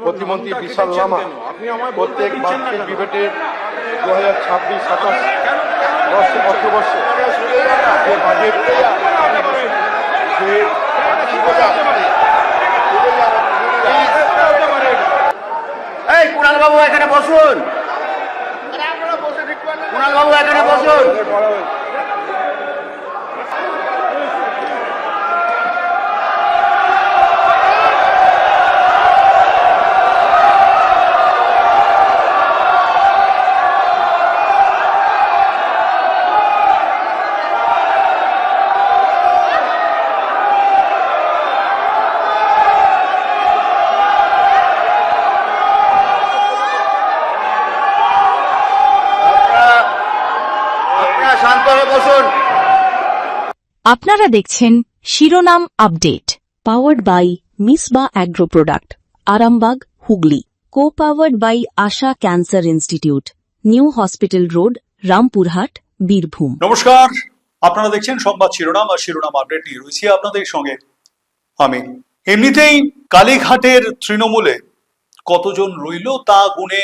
প্রতিমন্ত্রী বিশাল লামা প্রত্যেক বার্ষিক ডিবেটে 2026-27 অর্থবর্ষে যে বাজেট কুণাল বাবু এখানে বসুন। কুণাল বাবু এখানে বসুন। আপনারা দেখছেন শিরোনাম update, powered by Misba agro product, Arambagh, Hooghly. Co powered by Asha cancer institute, new hospital road, Rampurhat, Birbhum. নমস্কার, আপনারা দেখছেন সংবাদ শিরোনাম আর শিরোনাম আপডেট নিয়ে রয়েছি আপনাদের সঙ্গে আমি। এমনিতেই কালীঘাটের তৃণমূলে কতজন রইল তা গুনে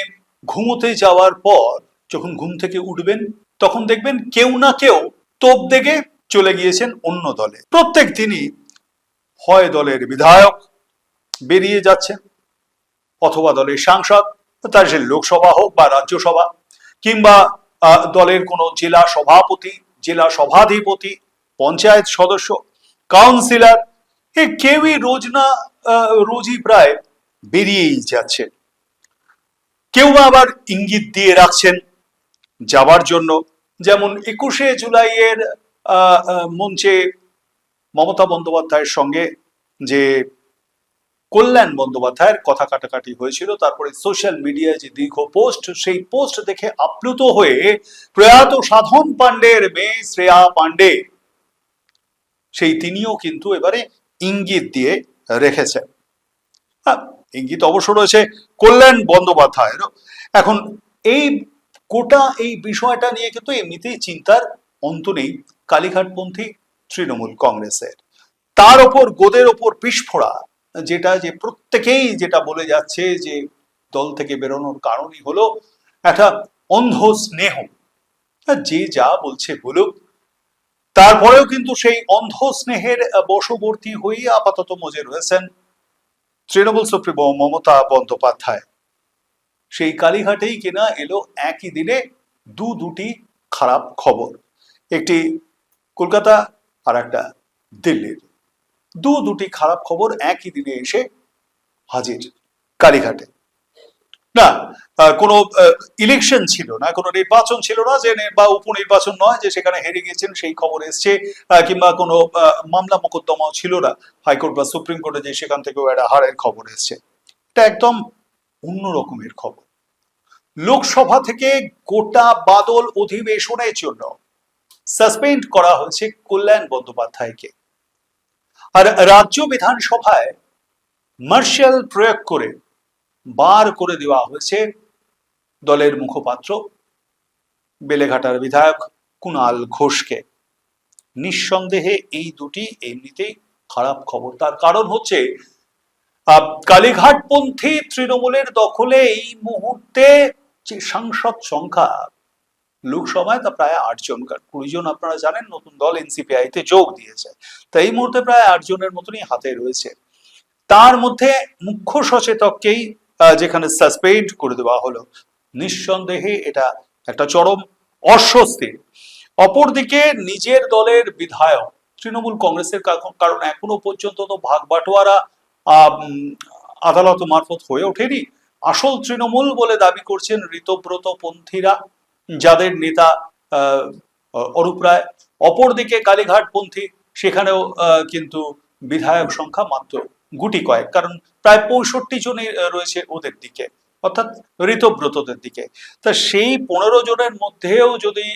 ঘুমোতে যাওয়ার পর যখন ঘুম থেকে উঠবেন তখন দেখবেন কেউ না কেউ তোপ দেখে চলে গিয়েছেন অন্য দলে। প্রত্যেক দিনই হয় দলের বিধায়ক বেরিয়ে যাচ্ছেন, অথবা দলের সাংসদ, তার সে লোকসভা হোক বা রাজ্যসভা, কিংবা দলের কোনো জেলা সভাপতি, জেলা সভাধিপতি, পঞ্চায়েত সদস্য, কাউন্সিলর, কেউই রোজই প্রায় বেরিয়েই যাচ্ছে। কেউ আবার ইঙ্গিত দিয়ে রাখছেন যাবার জন্য, যেমন 21শে জুলাইয়ের মঞ্চে মমতা বন্দ্যোপাধ্যায়ের সঙ্গে যে কল্যাণ বন্দ্যোপাধ্যায়ের কথা কাটাকাটি হয়েছিল, তারপরে সোশ্যাল মিডিয়ায় যে দীর্ঘ পোস্ট, সেই পোস্ট দেখে আপ্লুত হয়ে প্রয়াত সাধন পাণ্ডের মেয়ে শ্রেয়া পাণ্ডে তিনিও কিন্তু এবারে ইঙ্গিত দিয়ে রেখেছেন। ইঙ্গিত অবশ্য রয়েছে কল্যাণ বন্দ্যোপাধ্যায়েরও। এখন এই বিষয়টা নিয়ে কিন্তু এমনিতেই চিন্তার অন্ত নেই কালীঘাটপন্থী তৃণমূল কংগ্রেসের। তার ওপর গোদের ওপর বিস্ফোরা, যে প্রত্যেকেই যেটা বলে যাচ্ছে যে দল থেকে বেরোনোর কারণই হলো একটা অন্ধ স্নেহ। যে যা বলছে বলুক, তারপরেও কিন্তু সেই অন্ধ স্নেহের বশবর্তী হয়ে আপাতত মজে রয়েছেন তৃণমূল সুপ্রিমো মমতা বন্দ্যোপাধ্যায়। সেই কালীঘাটেই কিনা এলো একই দিনে দুটি খারাপ খবর, একটি কলকাতা আর একটা দিল্লির। দুটি খারাপ খবর একই দিনে এসে হাজির কালীঘাটে। না কোনো ইলেকশন ছিল না, কোনো নির্বাচন ছিল না, যে বা উপনির্বাচন নয় যে সেখানে হেরে গেছেন সেই খবর এসছে, কিংবা কোনো মামলা মোকদ্দমাও ছিল না হাইকোর্ট বা সুপ্রিম কোর্টে যে সেখান থেকেও একটা হারের খবর এসছে। এটা একদম অন্য রকমের খবর। লোকসভা থেকে গোটা বাদল অধিবেশনের জন্য সাসপেন্ড করা হয়েছে কল্যাণ বন্দ্যোপাধ্যায়কে, আর রাজ্য বিধানসভায় মার্শাল প্রয়োগ করে বার করে দেওয়া হয়েছে দলের মুখপাত্র বেলেঘাটার বিধায়ক কুণাল ঘোষকে। নিঃসন্দেহে এই দুটি এমনিতেই খারাপ খবর। তার কারণ হচ্ছে কালীঘাটপন্থী তৃণমূলের দখলে এই মুহূর্তে যে সাংসদ সংখ্যা লোকসভায় তা প্রায় 8 জন, 20 জন আপনারা জানেন নতুন দল এনসিপিআই তে যোগ দিয়েছে। তাই এই মুহূর্তে প্রায় 8 জনের মতনই হাতে রয়েছে। তার মধ্যে মুখ্য সচেতককেই যেখানে সাসপেন্ড করে দেওয়া হলো, নিঃসন্দেহে এটা একটা চরম অস্বস্তি। অপরদিকে নিজের দলের বিধায়ক তৃণমূল কংগ্রেসের, কারণ এখনো পর্যন্ত তো ভাগ বাটোয়ারা আদালত মারফত হয়ে ওঠেনি। আসল তৃণমূল বলে দাবি করছেন ঋতব্রত পন্থীরা, যাদের নেতা অরূপ রায়। অপরদিকে কালীঘাটপন্থী, সেখানেও কিন্তু বিধায়ক সংখ্যা মাত্র গুটি কয়েক, কারণ প্রায় 65 জনই রয়েছে ওদের দিকে, অর্থাৎ ঋতব্রতদের দিকে। তা সেই 15 জনের মধ্যেও যদি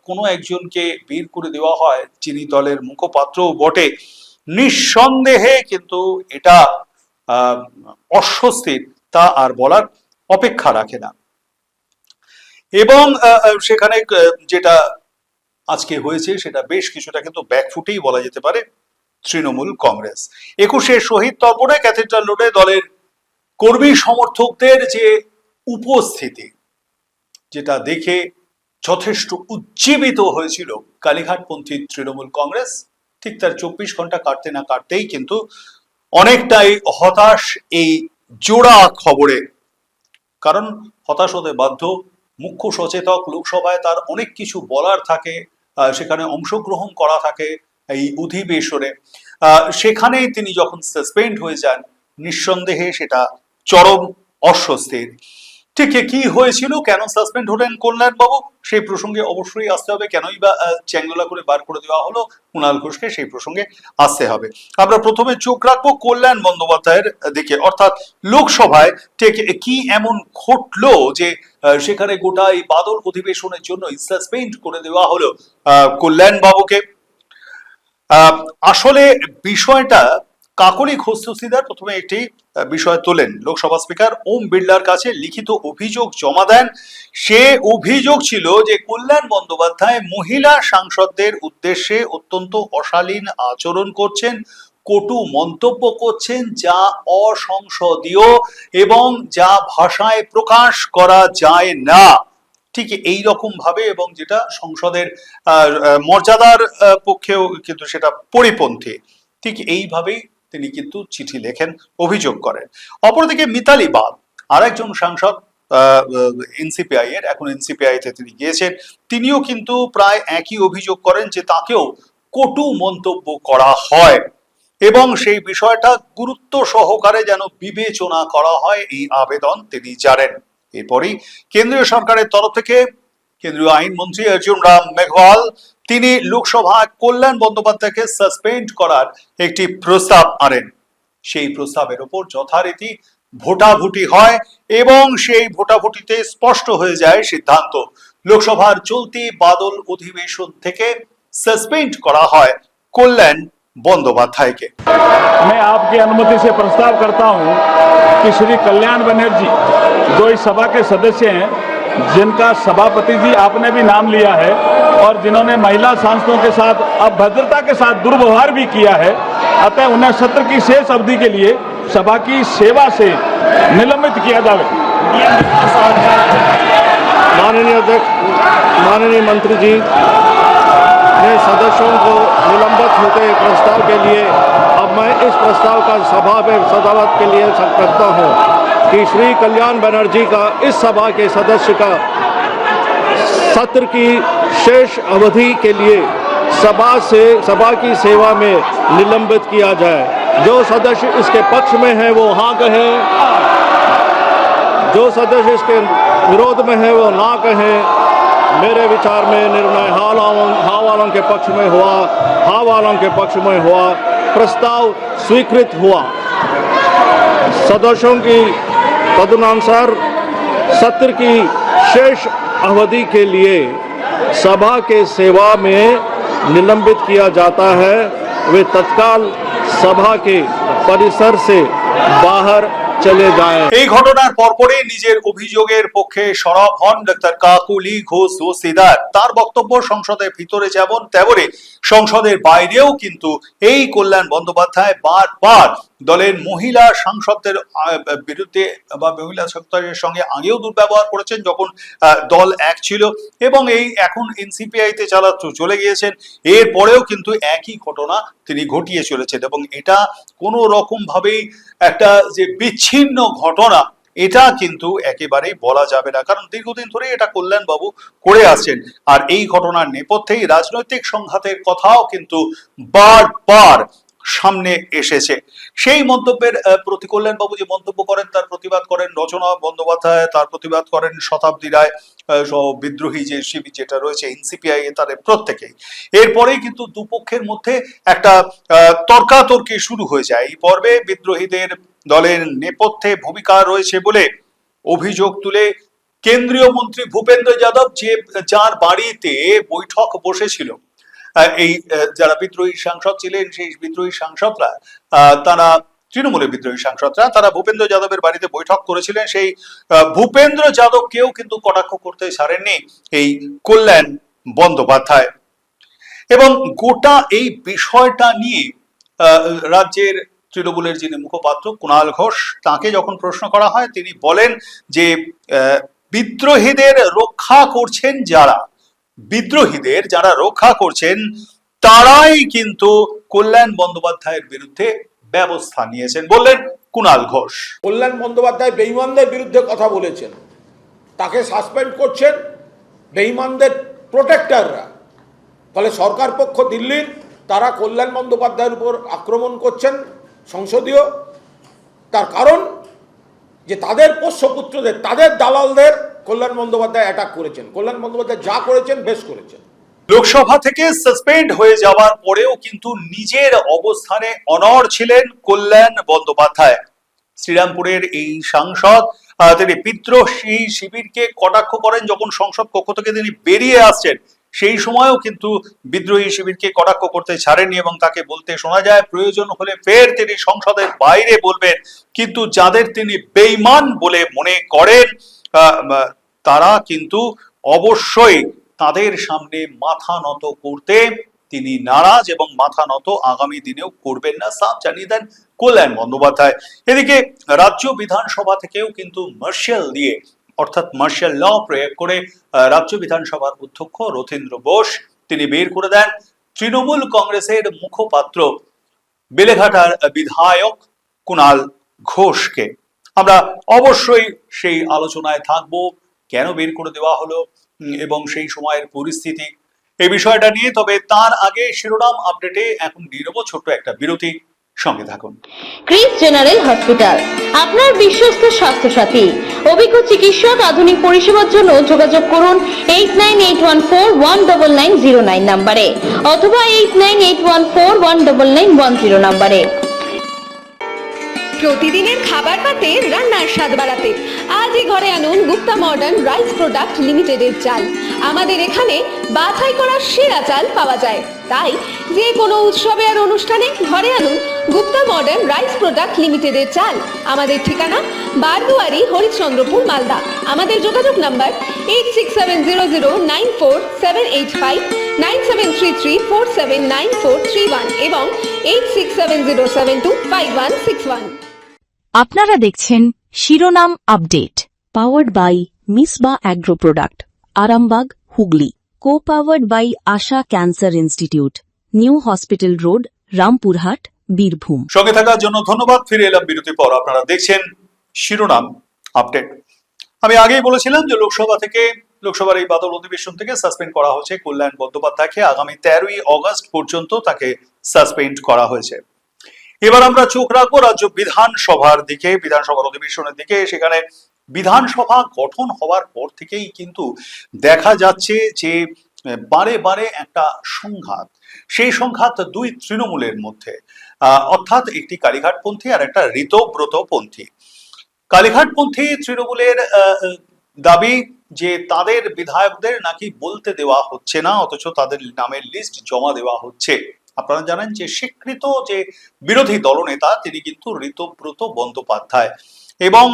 কোনো একজনকে বের করে দেওয়া হয়, যিনি দলের মুখপাত্রও বটে, নিঃসন্দেহে কিন্তু এটা অস্বস্তির, তা আর বলার অপেক্ষা রাখে না। এবং সেখানে যেটা আজকে হয়েছে সেটা বেশ কিছুটা কিন্তু ব্যাকফুটেই বলা যেতে পারে তৃণমূল কংগ্রেস। 21শে শহীদ তর্পণে ক্যাথিড্রাল রোডে দলের কর্মী সমর্থকদের যে উপস্থিতি, যেটা দেখে যথেষ্ট উজ্জীবিত হয়েছিল কালীঘাটপন্থী তৃণমূল কংগ্রেস, ঠিক তার 24 ঘন্টা কাটতে না কাটতেই কিন্তু অনেকটাই হতাশ এই জোড়া খবরে। কারণ হতাশ হতে বাধ্য, মুখ্য সচেতক লোকসভায় তার অনেক কিছু বলার থাকে, সেখানে অংশগ্রহণ করা থাকে এই অধিবেশনে, সেখানেই তিনি যখন সাসপেন্ড হয়ে যান, নিঃসন্দেহে সেটা চরম অস্বস্তির। ঠিক কি হয়েছিল, কেন সাসপেন্ড হলেন কল্যাণ বাবু, সেই প্রসঙ্গে অবশ্যই আসতে হবে। কেনই বা চ্যাংদোলা করে বার করে দেওয়া হলো কুণাল ঘোষকে, সেই প্রসঙ্গে আসতে হবে। আমরা প্রথমে চোখ রাখবো কল্যাণ বন্দ্যোপাধ্যায়ের দিকে, অর্থাৎ লোকসভায় ঠিক কি এমন ঘটলো যে সেখানে গোটা এই বাদল অধিবেশনের জন্য সাসপেন্ড করে দেওয়া হলো কল্যাণ বাবুকে। আসলে বিষয়টা কাকলি খোস্তসিদার প্রথমে একটি বিষয় তোলেন। লোকসভা স্পিকার ওম বিড়লার কাছে লিখিত অভিযোগ জমা দেন। সে অভিযোগ ছিল যে কল্যাণ বন্দ্যোপাধ্যায় মহিলা সাংসদদের উদ্দেশ্যে অত্যন্ত অশালীন আচরণ করছেন, কটু মন্তব্য করছেন, যা অসংসদীয় এবং যা ভাষায় প্রকাশ করা যায় না, ঠিক এই রকম ভাবে, এবং যেটা সংসদের মর্যাদার পক্ষেও কিন্তু সেটা পরিপন্থী। ঠিক এইভাবেই তিনি কিন্তু চিঠি লেখেন, অভিযোগ করেন। অপরদিকে মিতালি বাগ, আরেকজন সাংসদ এনসিপিআই এর, এখন এনসিপিআই তে তিনি গিয়েছেন, তিনিও কিন্তু প্রায় একই অভিযোগ করেন যে তাকেও কটু মন্তব্য করা হয় এবং সেই বিষয়টা গুরুত্ব সহকারে যেন বিবেচনা করা হয়, এই আবেদন তিনি জানেন। এরপরই কেন্দ্রীয় সরকারের তরফ থেকে কেন্দ্রীয় আইনমন্ত্রী অর্জুন রাম মেঘওয়াল তিনি লোকসভায় কল্যাণ বন্দ্যোপাধ্যায়কে সাসপেন্ড করার একটি প্রস্তাব আনেন। সেই প্রস্তাবের উপর যথারীতি ভোটাভুটি হয় এবং সেই ভোটাভুটিতে স্পষ্ট হয়ে যায় সিদ্ধান্ত, লোকসভার চলতি বাদল অধিবেশন থেকে সাসপেন্ড করা হয় কল্যাণ বন্দ্যোপাধ্যায়কে। मैं आपकी अनुमति से प्रस्ताव करता हूं कि श्री कल्याण बनर्जी जो इस सभा के सदस्य हैं, जिनका सभापति जी आपने भी नाम लिया है और जिन्होंने महिला सांसदों के साथ अभद्रता के साथ दुर्व्यवहार भी किया है, अतः उन्हें सत्र की शेष अवधि के लिए सभा की सेवा से निलंबित किया जाए। माननीय अध्यक्ष, माननीय मंत्री जी ने सदस्यों को निलंबित होते प्रस्ताव के लिए अब मैं इस प्रस्ताव का सभा में सदावत के लिए करता हूं कि श्री कल्याण बनर्जी का इस सभा के सदस्य का सत्र की शेष अवधि के लिए सभा की सेवा में निलंबित किया जाए। जो सदस्य इसके पक्ष में है वो हाँ कहें, जो सदस्य इसके विरोध में है वो ना कहें। मेरे विचार में निर्णय हाँ वालों के पक्ष में हुआ, हाँ वालों के पक्ष में हुआ, प्रस्ताव स्वीकृत हुआ। सदस्यों की तदनुसार सत्र की शेष अवधि के लिए सभा के सेवा में निलंबित किया जाता है। वे तत्काल सभा के परिसर से बाहर চলে যায়। এই ঘটনার পরপরই নিজের অভিযোগের পক্ষে সরব হন ডাক্তার কাকলি ঘোষদার। তার বক্তব্য সংসদের ভিতরে যেমন তেমনি সংসদের বাইরেও কিন্তু এই কল্যাণ বন্দ্যোপাধ্যায় বারবার দলের মহিলা সাংসদদের বিরুদ্ধে বা মহিলা সাংসদের সঙ্গে আগেও দুর্ব্যবহার করেছেন যখন দল এক ছিল, এবং এই এখন এনসিপিআই তে চলে গিয়েছেন, এরপরেও কিন্তু একই ঘটনা তিনি ঘটিয়ে চলেছেন। এবং এটা কোনো রকম ভাবেই একটা যে বিচ্ছিন্ন ঘটনা, এটা কিন্তু একেবারেই বলা যাবে না, কারণ দীর্ঘদিন ধরে এটা কল্যাণ বাবু করে আসছেন। আর এই ঘটনার নেপথ্যেই রাজনৈতিক সংঘাতের কথাও কিন্তু বারবার সামনে এসেছে। সেই মন্তব্যের প্রতি কল্যাণ বাবু যে মন্তব্য করেন তার প্রতিবাদ করেন রচনা বন্দ্যোপাধ্যায়, তার প্রতিবাদ করেন শতাব্দী রায় সহ বিদ্রোহী যে শিবির যেটা রয়েছে এনসিপিআই তাদের প্রত্যেকেই। এরপরেই কিন্তু দুপক্ষের মধ্যে একটা তর্কাতর্কি শুরু হয়ে যায়। এই পর্বে বিদ্রোহীদের দলের নেপথ্যে ভূমিকা রয়েছে বলে অভিযোগ তুলে কেন্দ্রীয় মন্ত্রী ভূপেন্দ্র যাদব, যার বাড়িতে বৈঠক বসেছিল এই যারা বিদ্রোহী সাংসদ ছিলেন, সেই বিদ্রোহী সাংসদরা তারা তৃণমূলের বিদ্রোহী সাংসদরা তারা ভূপেন্দ্র যাদবের বাড়িতে বৈঠক করেছিলেন। সেই ভূপেন্দ্র যাদবকেও কিন্তু কটাক্ষ করতে ছাড়েননি এই কল্যাণ বন্দ্যোপাধ্যায়। এবং গোটা এই বিষয়টা নিয়ে রাজ্যের তৃণমূলের যিনি মুখপাত্র কুণাল ঘোষ, তাকে যখন প্রশ্ন করা হয় তিনি বলেন যে বিদ্রোহীদের রক্ষা করছেন যারা, বিদ্রোহীদের যারা রক্ষা করছেন তারাই কিন্তু কল্যাণ বন্দ্যোপাধ্যায়ের বিরুদ্ধে ব্যবস্থা নিয়েছেন, বললেন কুণাল ঘোষ। কল্যাণ বন্দ্যোপাধ্যায় বেঈমানদের বিরুদ্ধে কথা বলেছেন, তাকে সাসপেন্ড করছেন বেঈমানদের প্রোটেক্টররা। ফলে সরকার পক্ষ দিল্লির তারা কল্যাণ বন্দ্যোপাধ্যায়ের উপর আক্রমণ করছেন সংসদীয়, তার কারণ যে তাদের পোষ্যপুত্রদের, তাদের দালালদের কল্যাণ বন্দ্যোপাধ্যায় অ্যাটাক করেছেন। কল্যাণ বন্দ্যোপাধ্যায় যা করেছেন বেশ করেছেন। লোকসভা থেকে সাসপেন্ড হয়ে যাওয়ার পরেও কিন্তু নিজের অবস্থানে অনড় ছিলেন কল্যাণ বন্দ্যোপাধ্যায়। শ্রীরামপুরের এই সাংসদ তিনি বিদ্রোহী শিবিরকে কটাক্ষ করেন, যখন সংসদ কক্ষ থেকে তিনি বেরিয়ে আসছেন সেই সময়ও কিন্তু বিদ্রোহী শিবিরকে কটাক্ষ করতে ছাড়েননি এবং তাকে বলতে শোনা যায় প্রয়োজন হলে ফের তিনি সংসদের বাইরে বলবেন, কিন্তু যাদের তিনি বেঈমান বলে মনে করেন তারা কিন্তু অবশ্যই তাদের সামনে মাথা নত করতে তিনি নারাজ এবং মাথা নত আগামী দিনেও করবেন না, সাফ জানিয়ে দেন কল্যাণ বন্দ্যোপাধ্যায়। এদিকে রাজ্য বিধানসভা থেকেও কিন্তু মার্শাল দিয়ে, অর্থাৎ মার্শাল ল প্রয়োগ করে রাজ্য বিধানসভার অধ্যক্ষ রথীন্দ্র বোস তিনি বের করে দেন তৃণমূল কংগ্রেসের মুখপাত্র বেলেঘাটার বিধায়ক কুণাল ঘোষকে। আমরা অবশ্যই সেই আলোচনায় থাকবো, কেন বের করে দেওয়া হলো এবং সেই সময়ের পরিস্থিতি এই বিষয়টা নিয়ে। তবে তার আগে শিরোনাম আপডেটে এখন নিয়ে নেব ছোট্ট একটা বিরতি, সঙ্গে থাকুন। ক্রিস জেনারেল হসপিটাল, আপনার বিশ্বস্ত স্বাস্থ্যসাথী, অভিজ্ঞ চিকিৎসক, আধুনিক পরিষেবার জন্য যোগাযোগ করুন 8981419909 নম্বরে অথবা 8981419910 নম্বরে। প্রতিদিনের খাবার পাতে রান্নার স্বাদ বাড়াতে আজই ঘরে আনুন গুপ্তা মডার্ন রাইস প্রোডাক্ট লিমিটেডের চাল। আমাদের এখানে বাছাই করা সেরা চাল পাওয়া যায়, তাই যে কোনো উৎসবে আর অনুষ্ঠানে ঘরে আনুন গুপ্তা মডার্ন রাইস প্রোডাক্ট লিমিটেডের চাল। আমাদের ঠিকানা বারদুয়ারি, হরিশ্চন্দ্রপুর, মালদা। আমাদের যোগাযোগ নাম্বার 8670094785, 9733479431 এবং 8670725161। আপনারা দেখছেন শিরোনাম update, powered by Misba agro product, Arambagh, Hooghly. Co powered by Asha cancer institute, new hospital road, Rampurhat, Birbhum. সঙ্গে থাকার জন্য ধন্যবাদ। ফিরে এলাম বিরতির পর। আপনারা দেখছেন শিরোনাম আপডেট। আমি আগেই বলেছিলাম যে লোকসভার এই বাদল অধিবেশন থেকে সাসপেন্ড করা হয়েছে কল্যাণ বন্দ্যোপাধ্যায়কে। আগামী 13ই অগস্ট পর্যন্ত তাকে সাসপেন্ড করা হয়েছে। এবার আমরা চোখ রাখবো রাজ্য বিধানসভার দিকে, বিধানসভার অধিবেশনের দিকে। সেখানে বিধানসভা গঠন হওয়ার পর থেকেই কিন্তু দেখা যাচ্ছে যে বারে বারে একটা সংঘাত, সেই সংঘাত দুই তৃণমূলের মধ্যে, অর্থাৎ একটি কালীঘাটপন্থী আর একটা ঋতব্রতপন্থী। কালীঘাটপন্থী তৃণমূলের দাবি যে তাদের বিধায়কদের নাকি বলতে দেওয়া হচ্ছে না, অথচ তাদের নামের লিস্ট জমা দেওয়া হচ্ছে। আপনারা জানেন যে স্বীকৃত যে বিরোধী দলনেতা তিনি কিন্তু ঋতব্রত বন্দ্যোপাধ্যায় এবং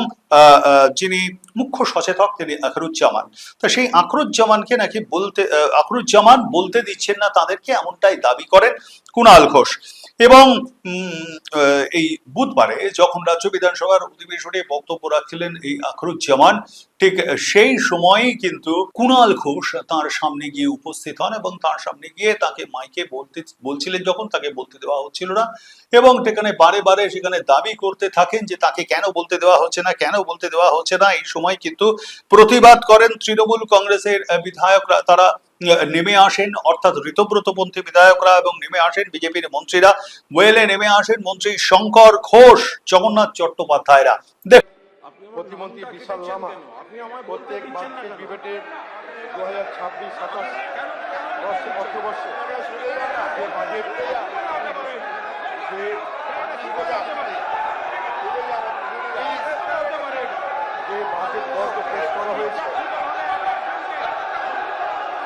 যিনি মুখ্য সচেতক তিনি আখরুজ্জামান। তো সেই আখরুজ্জামানকে নাকি আখরুজ্জামান বলতে দিচ্ছেন না তাদেরকে, এমনটাই দাবি করেন কুণাল ঘোষ। এবং এই বুধবারে যখন রাজ্য বিধানসভার অধিবেশনে বক্তব্য রাখছিলেন এই আখরুজ্জামান, ঠিক সেই সময়ই কিন্তু কুণাল ঘোষ তার সামনে গিয়ে উপস্থিত হন এবং তার সামনে গিয়ে তাকে মাইকে বলছিলেন, যখন তাকে বলতে দেওয়া হচ্ছিল না, এবং সেখানে বারে বারে সেখানে দাবি করতে থাকেন যে তাকে কেন বলতে দেওয়া হচ্ছে না, কেন বলতে দেওয়া হচ্ছে না। এই সময় কিন্তু প্রতিবাদ করেন তৃণমূল কংগ্রেসের বিধায়করা, তারা নেমে আসেন, অর্থাৎ ঋতব্রতপন্থী বিধায়করা, এবং নেমে আসেন বিজেপির মন্ত্রীরা। ওয়েলে নেমে আসেন মন্ত্রী শঙ্কর ঘোষ, জগন্নাথ চট্টোপাধ্যায়রা। প্রতিমন্ত্রী বিশাল লামা প্রত্যেক বাজেট ডিবেটে 2026-27 অর্থবর্ষে যে বাজেট বরাদ্দ পেশ করা হয়েছে,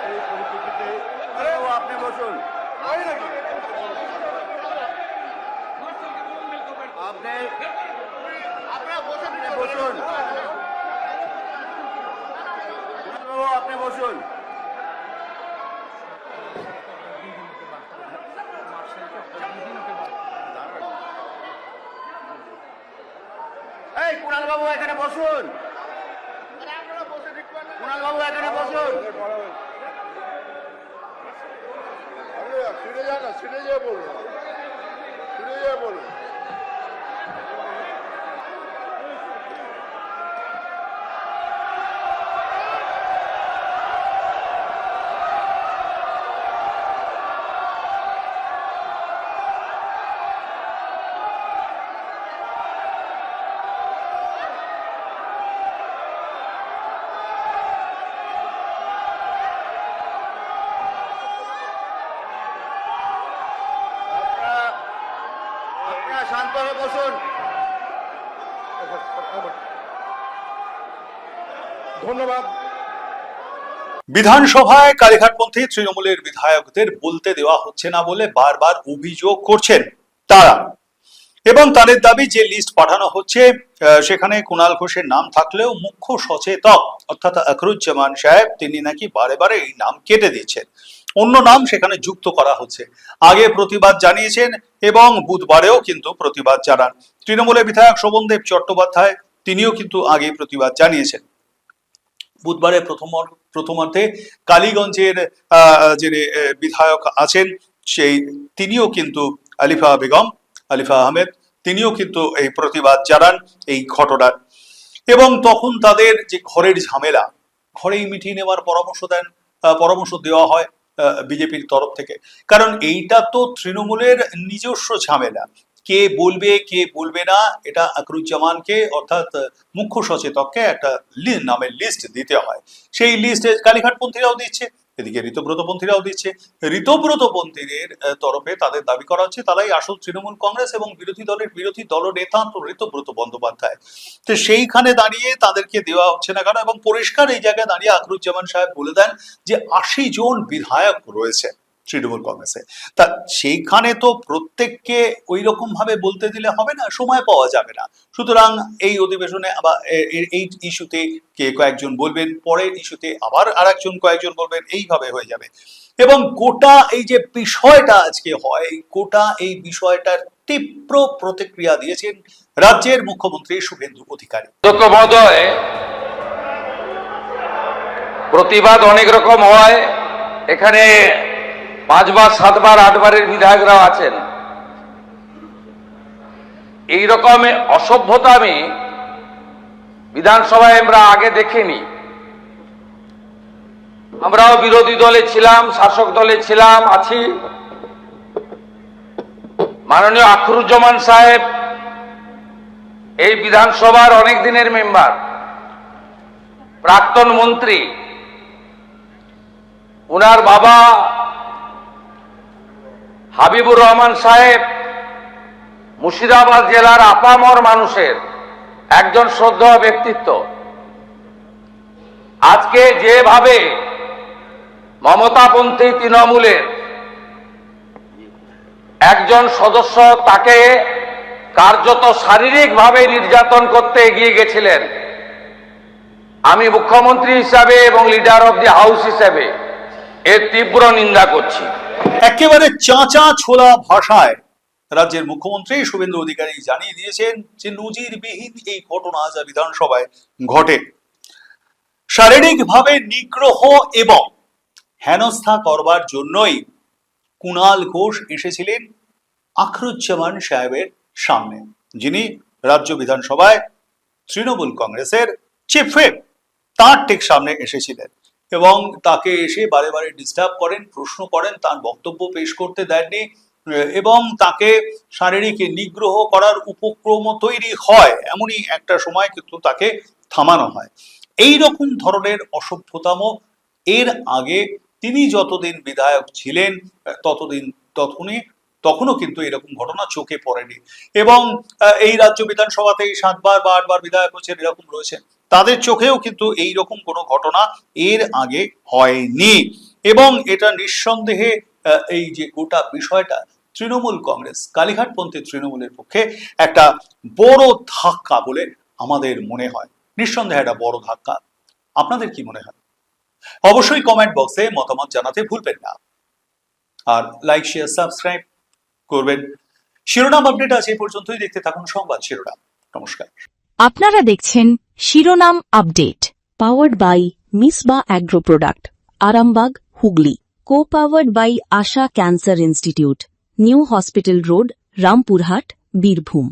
সেই পরিপ্রেক্ষিতে আপনি বসুন, বসুন, আপনি বসুন। বসুন। কুণাল বাবু এখানে বসুন। ফিরে যা না, ফিরে যা বলুন, ফিরে যা বলুন। আপনারা শান্ত হয়ে বসুন। ধন্যবাদ। বিধানসভায় কালীঘাটপন্থী তৃণমূলের বিধায়কদের বলতে দেওয়া হচ্ছে না বলে বারবার অভিযোগ করছেন তারা, এবং তাদের দাবি যে লিস্ট পাঠানো হচ্ছে সেখানে কুণাল ঘোষের নাম থাকলেও মুখ্য সচেতক অর্থাৎ আখরুজ্জামান সাহেব তিনি নাকি বারে বারে এই নাম কেটে দিচ্ছেন, অন্য নাম সেখানে যুক্ত করা হচ্ছে। আগে প্রতিবাদ জানিয়েছেন এবং বুধবারেও কিন্তু প্রতিবাদ জানান। তৃণমূলের বিধায়ক শোভনদেব চট্টোপাধ্যায় তিনিও কিন্তু আগে প্রতিবাদ জানিয়েছেন। বুধবারে প্রথমার্ধে কালীগঞ্জের যে বিধায়ক আছেন তিনিও কিন্তু আলিফা আহমেদ তিনিও কিন্তু এই প্রতিবাদ জানান এই ঘটনার, এবং তখন তাদের যে ঘরের ঝামেলা, ঘরেই মিটিয়ে নেওয়ার পরামর্শ দেওয়া হয় বিজেপির তরফ থেকে। কারণ এইটা তো তৃণমূলের নিজস্ব ঝামেলা, কে বলবে কে বলবে না এটা আখরুজ্জামানকে অর্থাৎ মুখ্য সচেতককে একটা নামের লিস্ট দিতে হয়। সেই লিস্টে কালীঘাটপন্থীরাও দিচ্ছে, এদিকে ঋতব্রতপন্থীরাও দিচ্ছে। ঋতব্রতপন্থীদের তরফে তাদের দাবি করা হচ্ছে তারাই আসল তৃণমূল কংগ্রেস এবং বিরোধী দলনেতা তো ঋতব্রত বন্দ্যোপাধ্যায়। তো সেইখানে দাঁড়িয়ে তাদেরকে দেওয়া হচ্ছে না কেন, এবং পরিষ্কার এই জায়গায় দাঁড়িয়ে আখরুজ্জামান সাহেব বলে দেন যে 80 জন বিধায়ক রয়েছে তৃণমূল কংগ্রেসে, তা সেইখানে তো প্রত্যেককে ওই রকম ভাবে বলতে দিলে হবে না, সময় পাওয়া যাবে না। সুতরাং এই অধিবেশনে আবার এই ইস্যুতে কে কয়েকজন বলবেন, পরের ইস্যুতে আবার কয়েকজন বলবেন, এইভাবে হয়ে যাবে। এবং গোটা এই যে বিষয়টা আজকে হয়, গোটা এই বিষয়টার তীব্র প্রতিক্রিয়া দিয়েছেন রাজ্যের মুখ্যমন্ত্রী শুভেন্দু অধিকারী। মহোদয়, প্রতিবাদ অনেক রকম হয়, এখানে 5 বার 7 বার 8 বারের বিধায়করাও আছেন। এই রকম অসভ্যতা আমি বিধানসভায় আমরা আগে দেখিনি। আমরাও বিরোধী দলে ছিলাম, শাসক দলে ছিলাম, আছি। মাননীয় আখরুজ্জামান সাহেব এই বিধানসভার অনেক দিনের মেম্বার, প্রাক্তন মন্ত্রী। উনার বাবা হাবিবুর রহমান সাহেব মুর্শিদাবাদ জেলার আপামর মানুষের একজন শ্রদ্ধেয় ব্যক্তিত্ব। আজকে যেভাবে মমতাপন্থী তৃণমূলের একজন সদস্য তাকে কার্যত শারীরিকভাবে নির্যাতন করতে এগিয়ে গেছিলেন, আমি মুখ্যমন্ত্রী হিসাবে এবং লিডার অব দি হাউস হিসাবে এর তীব্র নিন্দা করছি। একেবারে চাঁচা ছোলা ভাষায় রাজ্যের মুখ্যমন্ত্রী শুভেন্দু অধিকারী জানিয়ে দিয়েছেন যে নজিরবিহীন এই ঘটনা যা বিধানসভায় ঘটে, শারীরিকভাবে নিগ্রহ এবং হেনস্থা করবার জন্যই কুণাল ঘোষ এসেছিলেন আখরুজ্জামান সাহেবের সামনে, যিনি রাজ্য বিধানসভায় তৃণমূল কংগ্রেসের চিফ হুইপ, তার ঠিক সামনে এসেছিলেন এবং তাকে এসে বারে বারে ডিস্টার্ব করেন, প্রশ্ন করেন, তার বক্তব্য পেশ করতে দেননি এবং তাকে শারীরিক নিগ্রহ করার উপক্রম তৈরি হয়। এমনই একটা সময় কিন্তু তাকে থামানো হয়। এই রকম ধরনের অসভ্যতাম এর আগে তিনি যতদিন বিধায়ক ছিলেন তখনও কিন্তু এরকম ঘটনা চোখে পড়েনি, এবং এই রাজ্য বিধানসভাতে 7 বার বা 8 বার বিধায়ক হচ্ছেন এরকম রয়েছেন, তাদের চোখেও কিন্তু এই রকম কোনো ঘটনা এর আগে হয়নি। এবং এটা নিঃসন্দেহে এই যে গোটা বিষয়টা তৃণমূল কংগ্রেস, কালীঘাটপন্থী তৃণমূলের পক্ষে একটা বড় ধাক্কা বলে আমাদের মনে হয়। নিঃসন্দেহে একটা বড় ধাক্কা। আপনাদের কি মনে হয়? অবশ্যই কমেন্ট বক্সে মতামত জানাতে ভুলবেন না, আর লাইক শেয়ার সাবস্ক্রাইব করবেন। শিরোনাম আপডেট আছে এই পর্যন্তই। দেখতে থাকুন সংবাদ শিরোনাম। নমস্কার। আপনারা দেখছেন শিরোনাম update powered by Misba agro product Arambagh Hooghly co powered by Asha cancer institute new hospital road Rampurhat Birbhum